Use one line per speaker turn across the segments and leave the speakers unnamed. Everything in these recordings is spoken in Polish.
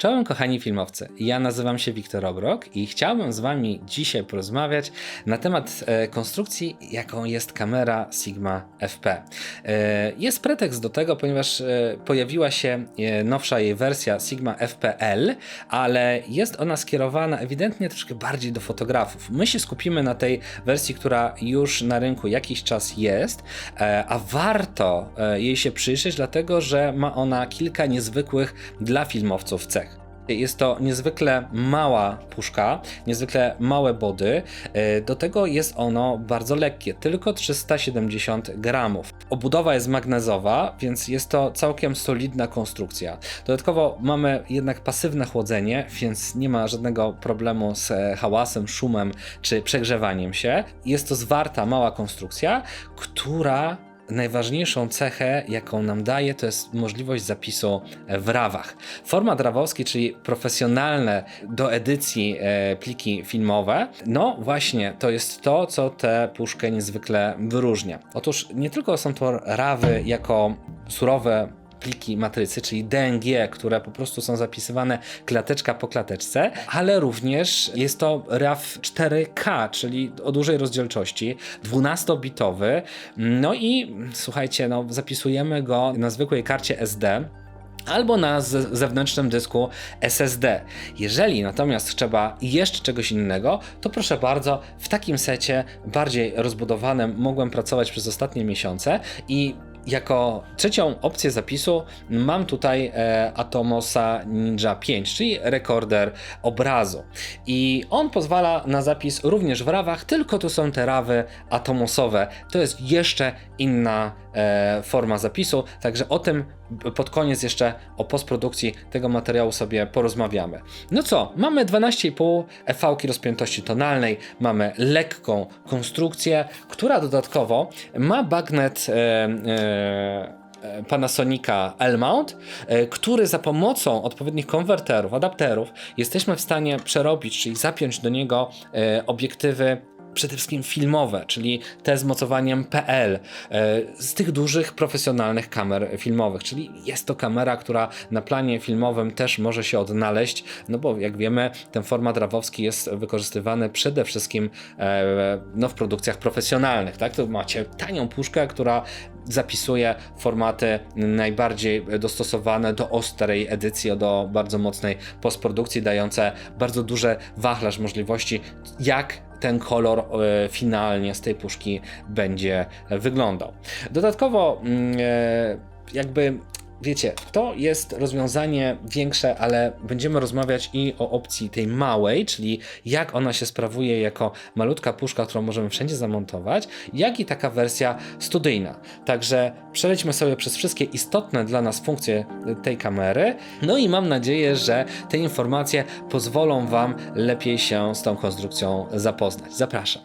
Czołem kochani filmowcy, ja nazywam się Wiktor Obrok i chciałbym z wami dzisiaj porozmawiać na temat konstrukcji, jaką jest kamera Sigma FP. Jest pretekst do tego, ponieważ pojawiła się nowsza jej wersja Sigma FPL, ale jest ona skierowana ewidentnie troszkę bardziej do fotografów. My się skupimy na tej wersji, która już na rynku jakiś czas jest, a warto jej się przyjrzeć, dlatego że ma ona kilka niezwykłych dla filmowców cech. Jest to niezwykle mała puszka, niezwykle małe body, do tego jest ono bardzo lekkie, tylko 370 gramów. Obudowa jest magnezowa, więc jest to całkiem solidna konstrukcja. Dodatkowo mamy jednak pasywne chłodzenie, więc nie ma żadnego problemu z hałasem, szumem czy przegrzewaniem się. Jest to zwarta, mała konstrukcja, która najważniejszą cechę, jaką nam daje, to jest możliwość zapisu w RAWach. Format rawowski, czyli profesjonalne do edycji pliki filmowe, no właśnie to jest to, co tę puszkę niezwykle wyróżnia. Otóż nie tylko są to RAWy jako surowe pliki matrycy, czyli DNG, które po prostu są zapisywane klateczka po klateczce, ale również jest to RAW 4K, czyli o dużej rozdzielczości, 12-bitowy. No i słuchajcie, no, zapisujemy go na zwykłej karcie SD, albo na zewnętrznym dysku SSD. Jeżeli natomiast trzeba jeszcze czegoś innego, to proszę bardzo, w takim secie bardziej rozbudowanym mogłem pracować przez ostatnie miesiące i jako trzecią opcję zapisu mam tutaj Atomosa Ninja 5, czyli rekorder obrazu. I on pozwala na zapis również w RAWach, tylko tu są te RAWy atomosowe. To jest jeszcze inna forma zapisu, także o tym pod koniec jeszcze o postprodukcji tego materiału sobie porozmawiamy. No co, mamy 12,5 EV rozpiętości tonalnej, mamy lekką konstrukcję, która dodatkowo ma bagnet Panasonica L-mount, który za pomocą odpowiednich konwerterów, adapterów jesteśmy w stanie przerobić, czyli zapiąć do niego obiektywy przede wszystkim filmowe, czyli te z mocowaniem PL, z tych dużych profesjonalnych kamer filmowych, czyli jest to kamera, która na planie filmowym też może się odnaleźć, no bo jak wiemy, ten format rawowski jest wykorzystywany przede wszystkim no, w produkcjach profesjonalnych, tak? To macie tanią puszkę, która zapisuje formaty najbardziej dostosowane do ostrej edycji, do bardzo mocnej postprodukcji, dające bardzo duży wachlarz możliwości, jak ten kolor finalnie z tej puszki będzie wyglądał. Dodatkowo jakby wiecie, to jest rozwiązanie większe, ale będziemy rozmawiać i o opcji tej małej, czyli jak ona się sprawuje jako malutka puszka, którą możemy wszędzie zamontować, jak i taka wersja studyjna. Także przelećmy sobie przez wszystkie istotne dla nas funkcje tej kamery, no i mam nadzieję, że te informacje pozwolą wam lepiej się z tą konstrukcją zapoznać. Zapraszam.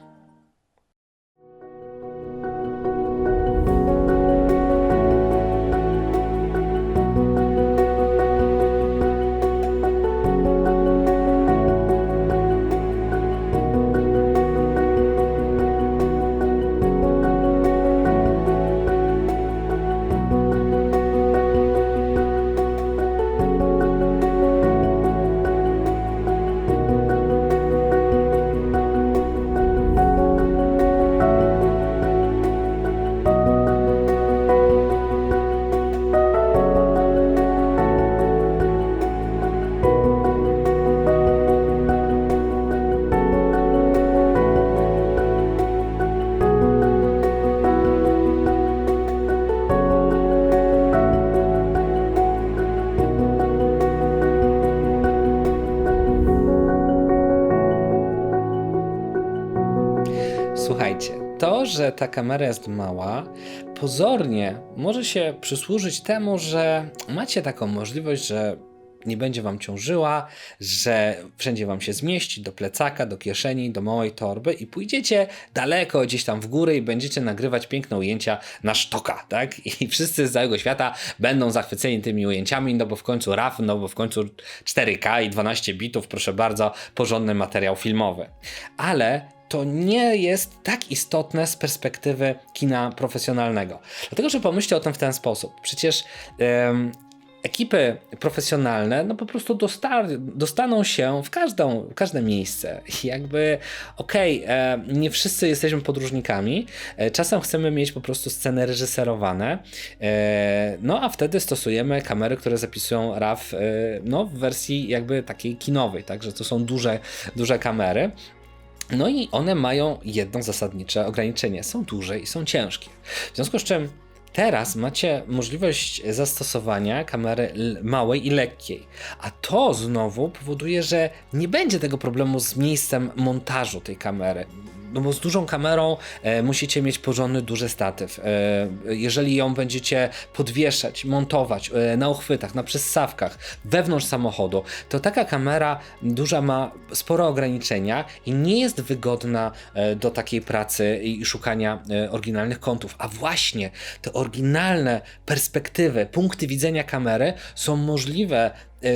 Słuchajcie, to, że ta kamera jest mała, pozornie może się przysłużyć temu, że macie taką możliwość, że nie będzie wam ciążyła, że wszędzie wam się zmieści, do plecaka, do kieszeni, do małej torby i pójdziecie daleko gdzieś tam w górę i będziecie nagrywać piękne ujęcia na sztoka, tak? I wszyscy z całego świata będą zachwyceni tymi ujęciami, no bo w końcu RAW, no bo w końcu 4K i 12 bitów, proszę bardzo, porządny materiał filmowy. Ale to nie jest tak istotne z perspektywy kina profesjonalnego. Dlatego, że pomyślcie o tym w ten sposób. Przecież ekipy profesjonalne no po prostu dostaną się w każde miejsce. Jakby nie wszyscy jesteśmy podróżnikami, czasem chcemy mieć po prostu sceny reżyserowane, no a wtedy stosujemy kamery, które zapisują RAW no, w wersji jakby takiej kinowej, także to są duże kamery. No i one mają jedno zasadnicze ograniczenie, są duże i są ciężkie. W związku z czym teraz macie możliwość zastosowania kamery małej i lekkiej, a to znowu powoduje, że nie będzie tego problemu z miejscem montażu tej kamery. No bo z dużą kamerą musicie mieć porządny duży statyw. Jeżeli ją będziecie podwieszać, montować na uchwytach, na przyssawkach, wewnątrz samochodu, to taka kamera duża ma spore ograniczenia i nie jest wygodna do takiej pracy i szukania oryginalnych kątów. A właśnie te oryginalne perspektywy, punkty widzenia kamery są możliwe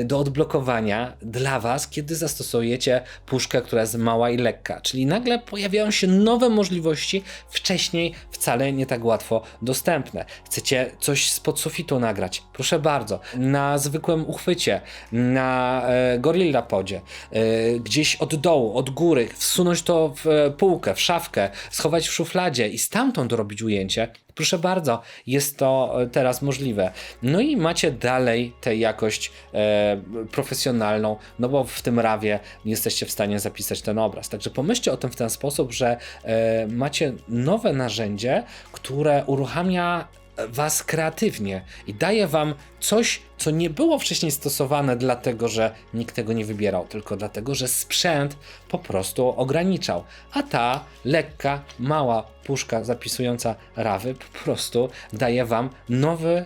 do odblokowania dla Was, kiedy zastosujecie puszkę, która jest mała i lekka. Czyli nagle pojawiają się nowe możliwości, wcześniej wcale nie tak łatwo dostępne. Chcecie coś spod sufitu nagrać? Proszę bardzo. Na zwykłym uchwycie, na Gorilla Podzie, gdzieś od dołu, od góry, wsunąć to w półkę, w szafkę, schować w szufladzie i stamtąd robić ujęcie. Proszę bardzo, jest to teraz możliwe. No i macie dalej tę jakość profesjonalną, no bo w tym RAWie jesteście w stanie zapisać ten obraz. Także pomyślcie o tym w ten sposób, że macie nowe narzędzie, które uruchamia Was kreatywnie i daje Wam coś, co nie było wcześniej stosowane dlatego, że nikt tego nie wybierał, tylko dlatego, że sprzęt po prostu ograniczał. A ta lekka, mała puszka zapisująca RAWy po prostu daje Wam nowy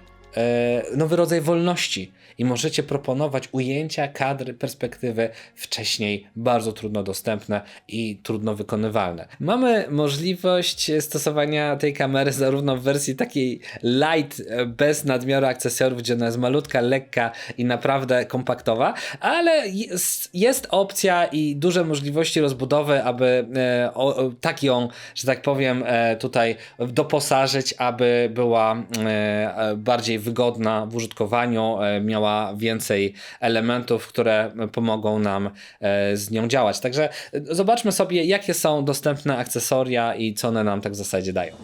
rodzaj wolności i możecie proponować ujęcia, kadry, perspektywy wcześniej bardzo trudno dostępne i trudno wykonywalne. Mamy możliwość stosowania tej kamery zarówno w wersji takiej light, bez nadmiaru akcesoriów, gdzie ona jest malutka, lekka i naprawdę kompaktowa, ale jest opcja i duże możliwości rozbudowy, aby tak ją, że tak powiem, tutaj doposażyć, aby była bardziej wygodna w użytkowaniu, miała więcej elementów, które pomogą nam z nią działać. Także zobaczmy sobie, jakie są dostępne akcesoria i co one nam tak w zasadzie dają.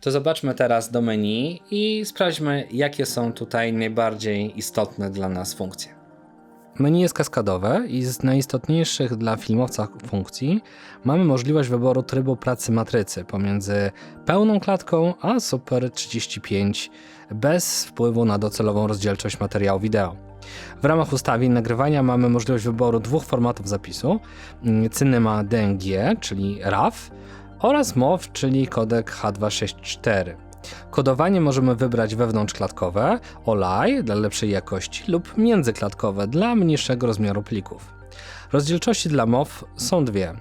To zobaczmy teraz do menu i sprawdźmy, jakie są tutaj najbardziej istotne dla nas funkcje. Menu jest kaskadowe i z najistotniejszych dla filmowca funkcji mamy możliwość wyboru trybu pracy matrycy pomiędzy pełną klatką a Super 35 bez wpływu na docelową rozdzielczość materiału wideo. W ramach ustawień nagrywania mamy możliwość wyboru dwóch formatów zapisu: Cinema DNG, czyli RAW, oraz MOV, czyli kodek H264. Kodowanie możemy wybrać wewnątrzklatkowe, OLI dla lepszej jakości lub międzyklatkowe dla mniejszego rozmiaru plików. Rozdzielczości dla MOV są dwie: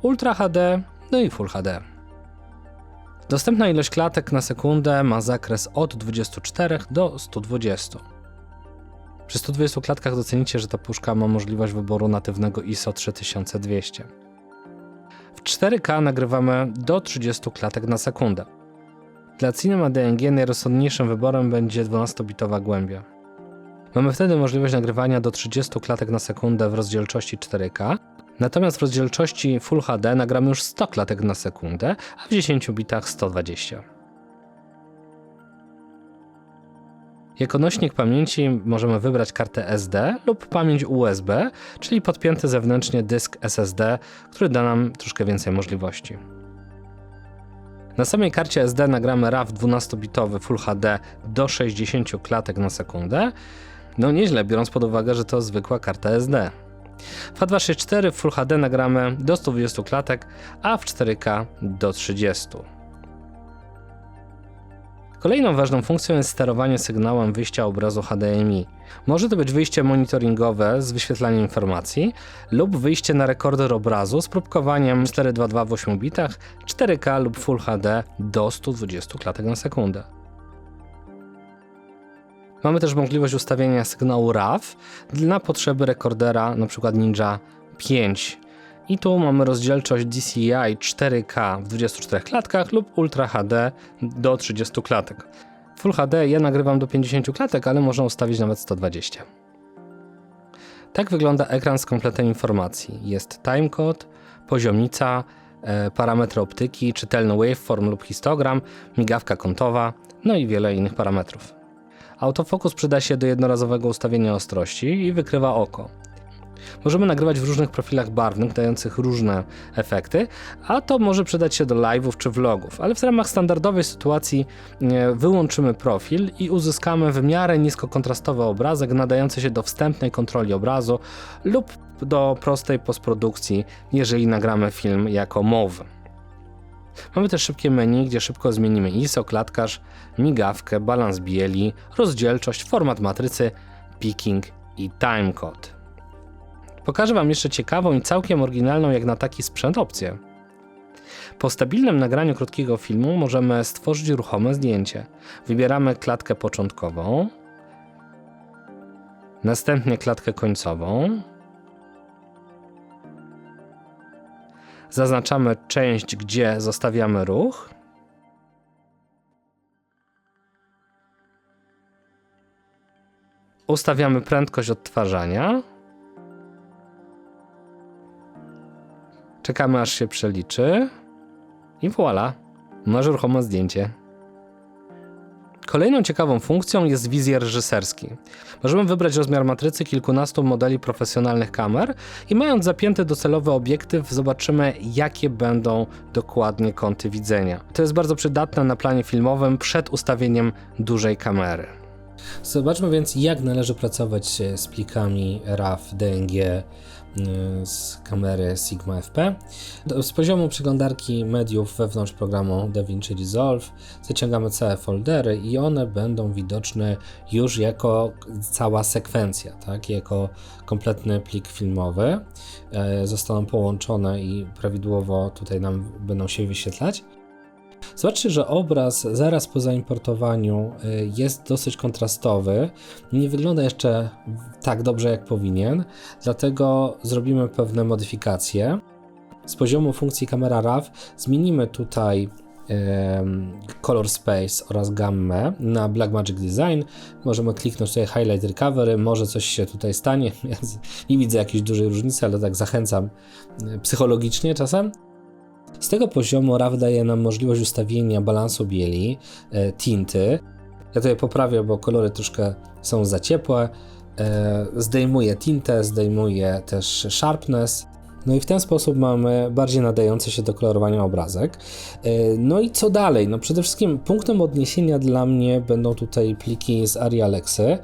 Ultra HD no i Full HD. Dostępna ilość klatek na sekundę ma zakres od 24 do 120. Przy 120 klatkach docenicie, że ta puszka ma możliwość wyboru natywnego ISO 3200. W 4K nagrywamy do 30 klatek na sekundę. Dla Cinema DNG najrozsądniejszym wyborem będzie 12-bitowa głębia. Mamy wtedy możliwość nagrywania do 30 klatek na sekundę w rozdzielczości 4K, natomiast w rozdzielczości Full HD nagramy już 100 klatek na sekundę, a w 10 bitach 120. Jako nośnik pamięci możemy wybrać kartę SD lub pamięć USB, czyli podpięty zewnętrznie dysk SSD, który da nam troszkę więcej możliwości. Na samej karcie SD nagramy RAW 12-bitowy Full HD do 60 klatek na sekundę. No nieźle, biorąc pod uwagę, że to zwykła karta SD.
W H264 w Full HD nagramy do 120 klatek, a w 4K do 30. Kolejną ważną funkcją jest sterowanie sygnałem wyjścia obrazu HDMI. Może to być wyjście monitoringowe z wyświetlaniem informacji lub wyjście na rekorder obrazu z próbkowaniem 422 w 8 bitach, 4K lub Full HD do 120 klatek na sekundę. Mamy też możliwość ustawienia sygnału RAW na potrzeby rekordera np. Ninja 5. I tu mamy rozdzielczość DCI 4K w 24 klatkach lub Ultra HD do 30 klatek. Full HD ja nagrywam do 50 klatek, ale można ustawić nawet 120. Tak wygląda ekran z kompletem informacji. Jest timecode, poziomnica, parametry optyki, czytelny waveform lub histogram, migawka kątowa, no i wiele innych parametrów. Autofokus przyda się do jednorazowego ustawienia ostrości i wykrywa oko. Możemy nagrywać w różnych profilach barwnych, dających różne efekty, a to może przydać się do live'ów czy vlogów, ale w ramach standardowej sytuacji wyłączymy profil i uzyskamy w miarę niskokontrastowy obrazek nadający się do wstępnej kontroli obrazu lub do prostej postprodukcji, jeżeli nagramy film jako MOV. Mamy też szybkie menu, gdzie szybko zmienimy ISO, klatkarz, migawkę, balans bieli, rozdzielczość, format matrycy, picking i timecode. Pokażę Wam jeszcze ciekawą i całkiem oryginalną jak na taki sprzęt opcję. Po stabilnym nagraniu krótkiego filmu możemy stworzyć ruchome zdjęcie. Wybieramy klatkę początkową, następnie klatkę końcową. Zaznaczamy część, gdzie zostawiamy ruch. Ustawiamy prędkość odtwarzania. Czekamy, aż się przeliczy. I voilà, masz ruchome zdjęcie. Kolejną ciekawą funkcją jest wizjer reżyserski. Możemy wybrać rozmiar matrycy kilkunastu modeli profesjonalnych kamer i mając zapięty docelowy obiektyw zobaczymy, jakie będą dokładnie kąty widzenia. To jest bardzo przydatne na planie filmowym przed ustawieniem dużej kamery.
Zobaczmy więc, jak należy pracować z plikami RAW, DNG z kamery Sigma FP. Z poziomu przeglądarki mediów wewnątrz programu DaVinci Resolve zaciągamy całe foldery i one będą widoczne już jako cała sekwencja, tak? Jako kompletny plik filmowy. Zostaną połączone i prawidłowo tutaj nam będą się wyświetlać. Zobaczcie, że obraz zaraz po zaimportowaniu jest dosyć kontrastowy, nie wygląda jeszcze tak dobrze jak powinien, dlatego zrobimy pewne modyfikacje. Z poziomu funkcji kamera RAW zmienimy tutaj Color Space oraz gammę na Blackmagic Design. Możemy kliknąć tutaj Highlight Recovery, może coś się tutaj stanie, ja nie widzę jakiejś dużej różnicy, ale tak zachęcam psychologicznie czasem. Z tego poziomu RAW daje nam możliwość ustawienia balansu bieli, tinty. Ja tutaj poprawię, bo kolory troszkę są za ciepłe. Zdejmuję tintę, zdejmuję też sharpness. No i w ten sposób mamy bardziej nadający się do kolorowania obrazek. No i co dalej? No przede wszystkim punktem odniesienia dla mnie będą tutaj pliki z ARRI Alexy.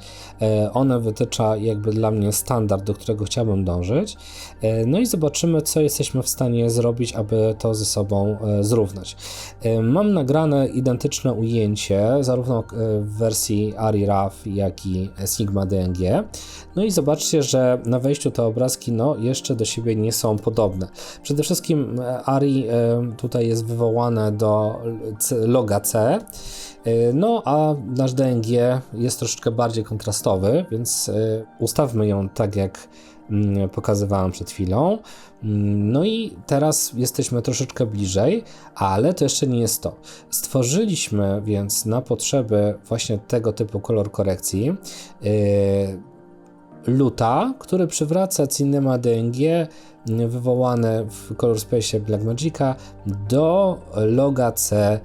One wytycza jakby dla mnie standard, do którego chciałbym dążyć. No i zobaczymy, co jesteśmy w stanie zrobić, aby to ze sobą zrównać. Mam nagrane identyczne ujęcie, zarówno w wersji ARRI RAW, jak i Sigma DNG. No i zobaczcie, że na wejściu te obrazki jeszcze do siebie nie są podobne. Przede wszystkim ARRI tutaj jest wywołane do loga C, no a nasz DNG jest troszeczkę bardziej kontrastowy, więc ustawmy ją tak, jak pokazywałem przed chwilą. No i teraz jesteśmy troszeczkę bliżej, ale to jeszcze nie jest to. Stworzyliśmy więc na potrzeby właśnie tego typu kolor korekcji luta, który przywraca Cinema DNG wywołane w Color Space Blackmagica do loga C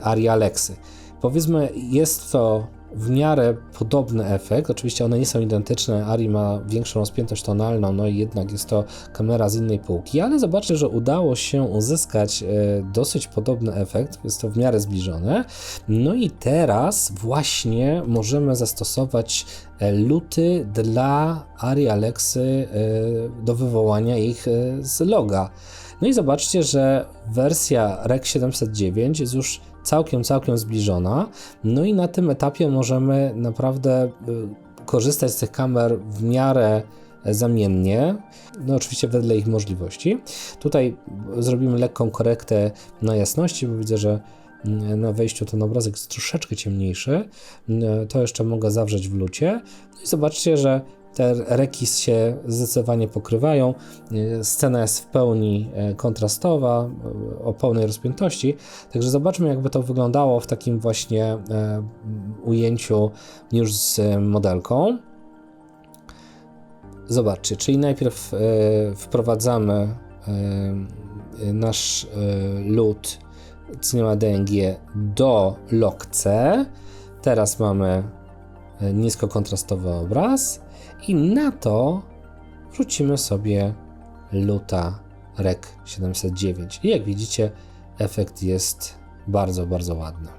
ARRI Alexy. Powiedzmy, jest to
w miarę podobny efekt. Oczywiście one nie są identyczne, ARRI ma większą rozpiętość tonalną, no i jednak jest to kamera z innej półki, ale zobaczcie, że udało się uzyskać dosyć podobny efekt, jest to w miarę zbliżone. No i teraz właśnie możemy zastosować luty dla ARRI Alexy do wywołania ich z loga. No i zobaczcie, że wersja Rec 709 jest już całkiem zbliżona. No i na tym etapie możemy naprawdę korzystać z tych kamer w miarę zamiennie, no oczywiście wedle ich możliwości. Tutaj zrobimy lekką korektę na jasności, bo widzę, że na wejściu ten obrazek jest troszeczkę ciemniejszy. To jeszcze mogę zawrzeć w lucie. No i zobaczcie, że te reki się zdecydowanie pokrywają. Scena jest w pełni kontrastowa, o pełnej rozpiętości. Także zobaczmy, jakby to wyglądało w takim właśnie ujęciu już z modelką. Zobaczcie, czyli najpierw wprowadzamy nasz LUT Cinema DNG do log C. Teraz mamy niskokontrastowy obraz i na to wrzucimy sobie luta Rec 709. I jak widzicie, efekt jest bardzo ładny.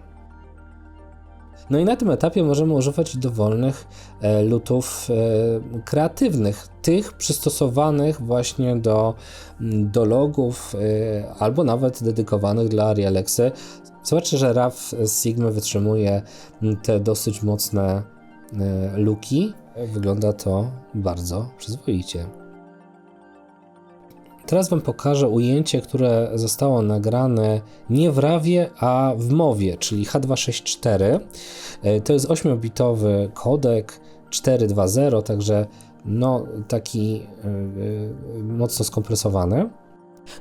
No i na tym etapie możemy używać dowolnych lutów kreatywnych, tych przystosowanych właśnie do logów albo nawet dedykowanych dla ARRI Alexy. Zobaczcie, że RAW z Sigmy wytrzymuje te dosyć mocne luki. Wygląda to bardzo przyzwoicie. Teraz Wam pokażę ujęcie, które zostało nagrane nie w RAWie, a w MOWie, czyli H264. To jest 8-bitowy kodek 4.2.0, także no taki mocno skompresowany.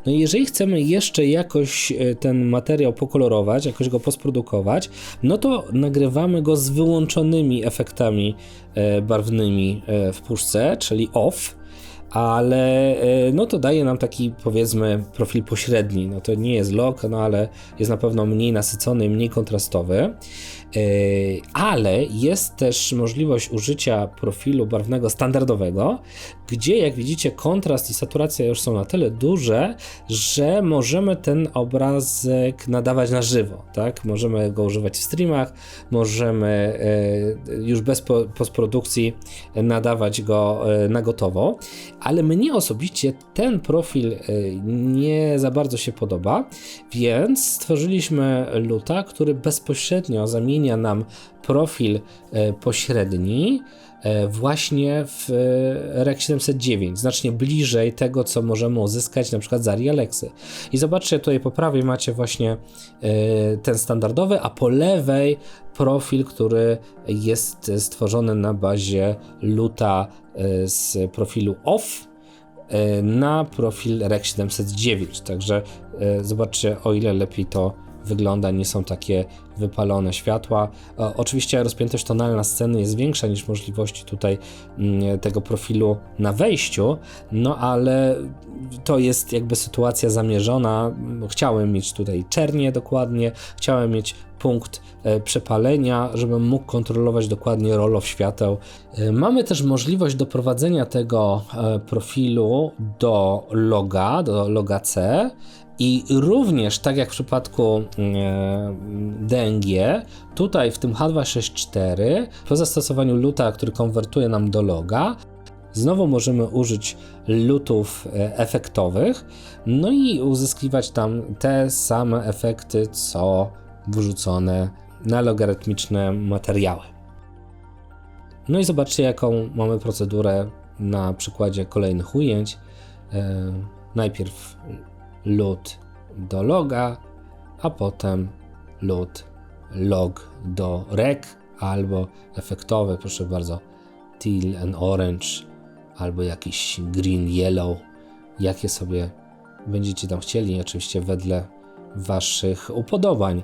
No i jeżeli chcemy jeszcze jakoś ten materiał pokolorować, jakoś go posprodukować, no to nagrywamy go z wyłączonymi efektami barwnymi w puszce, czyli off, ale no to daje nam taki, powiedzmy, profil pośredni. No to nie jest log, no ale jest na pewno mniej nasycony, mniej kontrastowy. Ale jest też możliwość użycia profilu barwnego standardowego, gdzie jak widzicie kontrast i saturacja już są na tyle duże, że możemy ten obrazek nadawać na żywo, tak? Możemy go używać w streamach, możemy już bez postprodukcji nadawać go na gotowo, ale mnie osobiście ten profil nie za bardzo się podoba, więc stworzyliśmy luta, który bezpośrednio zamienia nam profil pośredni właśnie w Rec 709, znacznie bliżej tego, co możemy uzyskać na przykład z ARRI Alexy. I zobaczcie, tutaj po prawej macie właśnie ten standardowy, a po lewej profil, który jest stworzony na bazie luta z profilu OFF na profil Rec 709. Także zobaczcie, o ile lepiej to wygląda, nie są takie wypalone światła. Oczywiście rozpiętość tonalna sceny jest większa niż możliwości tutaj tego profilu na wejściu, no ale to jest jakby sytuacja zamierzona. Chciałem mieć tutaj czernię dokładnie, chciałem mieć punkt przepalenia, żebym mógł kontrolować dokładnie roll-off świateł. Mamy też możliwość doprowadzenia tego profilu do loga C, i również tak jak w przypadku DNG, tutaj w tym H264 po zastosowaniu luta, który konwertuje nam do loga, znowu możemy użyć lutów efektowych, no i uzyskiwać tam te same efekty, co wrzucone na logarytmiczne materiały. No i zobaczcie, jaką mamy procedurę na przykładzie kolejnych ujęć. Najpierw LUT do loga, a potem LUT log do rec, albo efektowy, proszę bardzo, teal and orange, albo jakiś green, yellow, jakie sobie będziecie tam chcieli, oczywiście wedle waszych upodobań.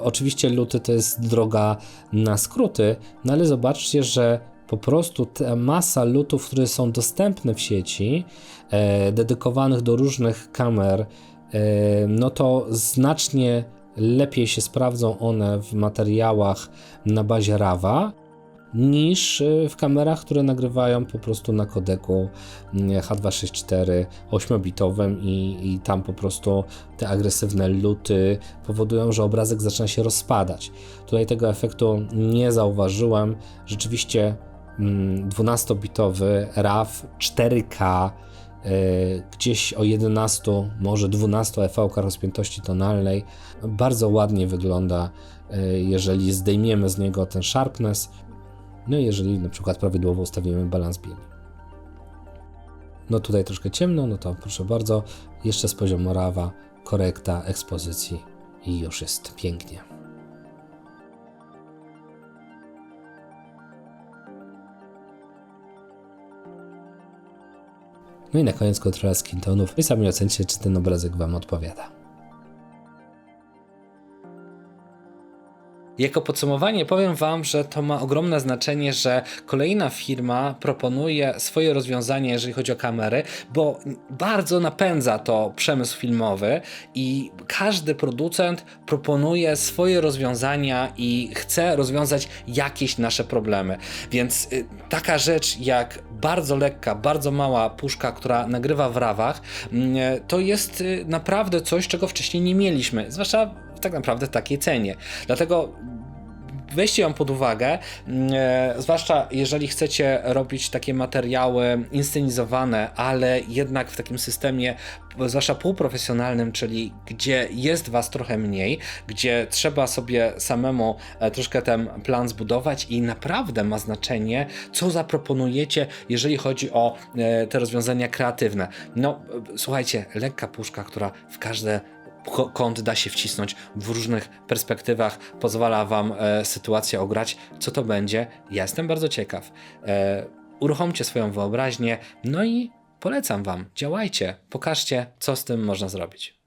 Oczywiście luty to jest droga na skróty, no ale zobaczcie, że po prostu ta masa lutów, które są dostępne w sieci, dedykowanych do różnych kamer, no to znacznie lepiej się sprawdzą one w materiałach na bazie RAW-a niż w kamerach, które nagrywają po prostu na kodeku H264 8-bitowym i tam po prostu te agresywne luty powodują, że obrazek zaczyna się rozpadać. Tutaj tego efektu nie zauważyłem. Rzeczywiście 12-bitowy RAW 4K gdzieś o 11, może 12 EV rozpiętości tonalnej bardzo ładnie wygląda, jeżeli zdejmiemy z niego ten sharpness, no i jeżeli na przykład prawidłowo ustawimy balans bieli. No tutaj troszkę ciemno, no to proszę bardzo, jeszcze z poziomu RAW-a, korekta ekspozycji i już jest pięknie. No i na koniec kontrola skin tonów i sami ocencie, czy ten obrazek Wam odpowiada.
Jako podsumowanie powiem Wam, że to ma ogromne znaczenie, że kolejna firma proponuje swoje rozwiązanie, jeżeli chodzi o kamery, bo bardzo napędza to przemysł filmowy i każdy producent proponuje swoje rozwiązania i chce rozwiązać jakieś nasze problemy. Więc taka rzecz jak bardzo lekka, bardzo mała puszka, która nagrywa w RAW-ach, to jest naprawdę coś, czego wcześniej nie mieliśmy, zwłaszcza tak naprawdę w takiej cenie. Dlatego weźcie ją pod uwagę, zwłaszcza jeżeli chcecie robić takie materiały inscenizowane, ale jednak w takim systemie, zwłaszcza półprofesjonalnym, czyli gdzie jest Was trochę mniej, gdzie trzeba sobie samemu troszkę ten plan zbudować i naprawdę ma znaczenie, co zaproponujecie, jeżeli chodzi o te rozwiązania kreatywne. No, słuchajcie, lekka puszka, która w każde kąt da się wcisnąć w różnych perspektywach, pozwala Wam sytuację ograć. Co to będzie? Ja jestem bardzo ciekaw. Uruchomcie swoją wyobraźnię, no i polecam Wam, działajcie, pokażcie, co z tym można zrobić.